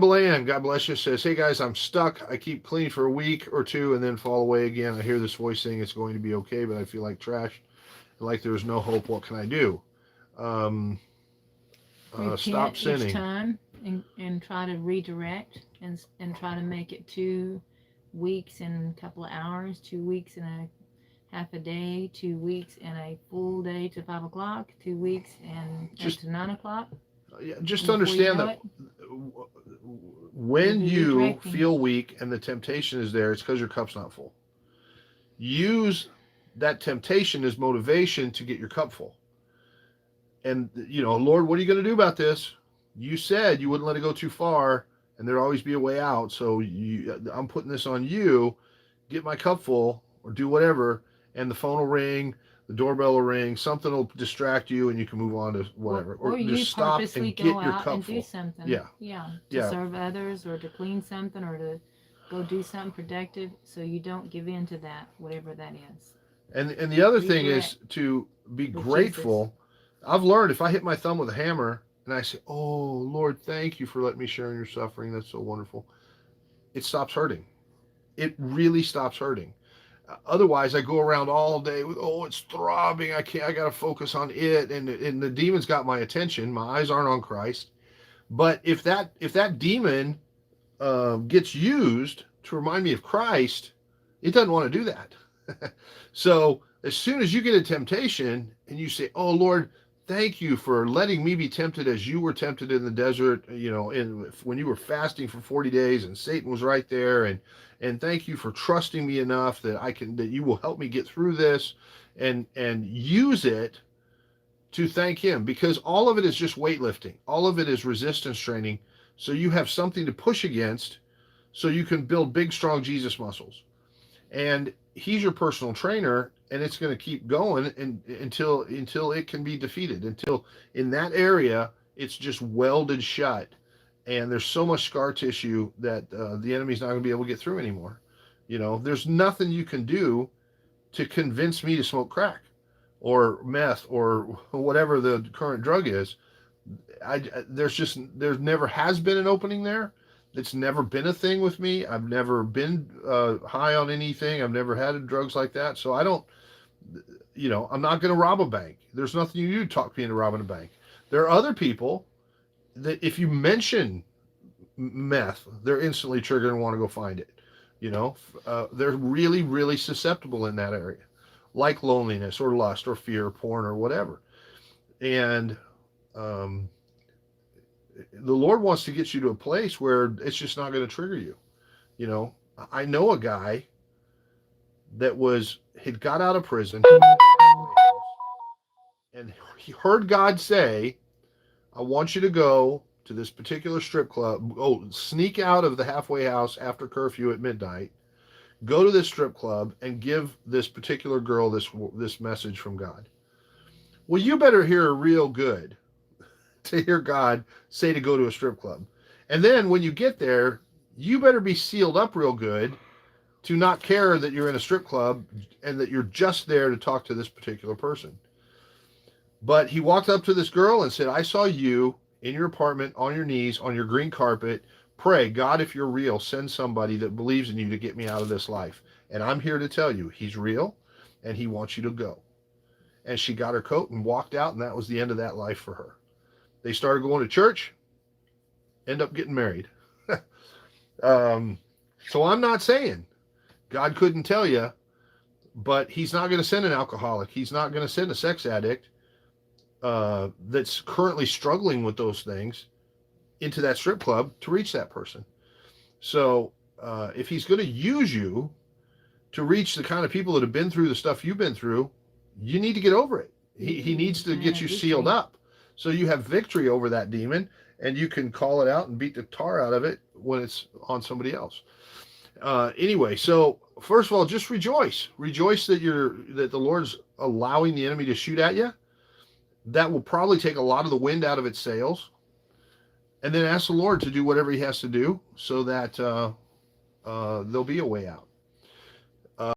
Belan, God bless you, says, hey guys, I'm stuck. I keep clean for a week or two and then fall away again. I hear this voice saying it's going to be okay, but I feel like trash, like there's no hope. What can I do? Um, Stop Repent each sinning. time and try to redirect and try to make it 2 weeks in a couple of hours, 2 weeks in a half a day, 2 weeks in a full day to 5 o'clock, 2 weeks and Just to 9 o'clock. just And before you understand know that it, you'll when be you redirecting. feel weak and the temptation is there, it's because your cup's not full. Use that temptation as motivation to get your cup full. And, Lord, what are you going to do about this? You said you wouldn't let it go too far and there'd always be a way out. So I'm putting this on you. Get my cup full or do whatever. And the phone will ring, the doorbell will ring, something will distract you and you can move on to whatever. Or Or you just stop purposely and go get your out cup and do full. something, Yeah. yeah, to Yeah. serve others or to clean something or to go do something productive so you don't give in to that, whatever that is. And the other thing Redirect is to be with Jesus. grateful. I've learned if I hit my thumb with a hammer and I say, "Oh Lord, thank you for letting me share in your suffering. That's so wonderful." It stops hurting. It really stops hurting. Otherwise, I go around all day with, "Oh, it's throbbing. I can't. I got to focus on it." And the demon's got my attention. My eyes aren't on Christ. But if that demon gets used to remind me of Christ, it doesn't want to do that. So as soon as you get a temptation and you say, "Oh Lord, thank you for letting me be tempted as you were tempted in the desert," when you were fasting for 40 days and Satan was right there, and thank you for trusting me enough that you will help me get through this, and use it to thank him, because all of it is just weightlifting. All of it is resistance training. So you have something to push against so you can build big, strong Jesus muscles. And he's your personal trainer, and it's going to keep going until it can be defeated. Until in that area it's just welded shut, and there's so much scar tissue that the enemy's not going to be able to get through anymore. There's nothing you can do to convince me to smoke crack or meth or whatever the current drug is. There never has been an opening there. It's never been a thing with me. I've never been high on anything. I've never had drugs like that. So I don't, I'm not going to rob a bank. There's nothing you do to talk me into robbing a bank. There are other people that if you mention meth, they're instantly triggered and want to go find it. They're really, really susceptible in that area, like loneliness or lust or fear or porn or whatever. And um, the Lord wants to get you to a place where it's just not going to trigger you. I know a guy that had got out of prison and he heard God say, "I want you to go to this particular strip club. Oh, sneak out of the halfway house after curfew at midnight. Go to this strip club and give this particular girl this message from God." Well, you better hear real good to hear God say to go to a strip club. And then when you get there, you better be sealed up real good to not care that you're in a strip club and that you're just there to talk to this particular person. But he walked up to this girl and said, "I saw you in your apartment on your knees on your green carpet. Pray, God, if you're real, send somebody that believes in you to get me out of this life. And I'm here to tell you, he's real and he wants you to go." And she got her coat and walked out, and that was the end of that life for her. They started going to church, end up getting married. um, so I'm not saying God couldn't tell you, but he's not going to send an alcoholic. He's not going to send a sex addict that's currently struggling with those things into that strip club to reach that person. So if he's going to use you to reach the kind of people that have been through the stuff you've been through, you need to get over it. He needs to get you sealed up so you have victory over that demon and you can call it out and beat the tar out of it when it's on somebody else. Anyway, so first of all, just rejoice that the Lord's allowing the enemy to shoot at you. That will probably take a lot of the wind out of its sails, and then ask the Lord to do whatever he has to do so that there'll be a way out.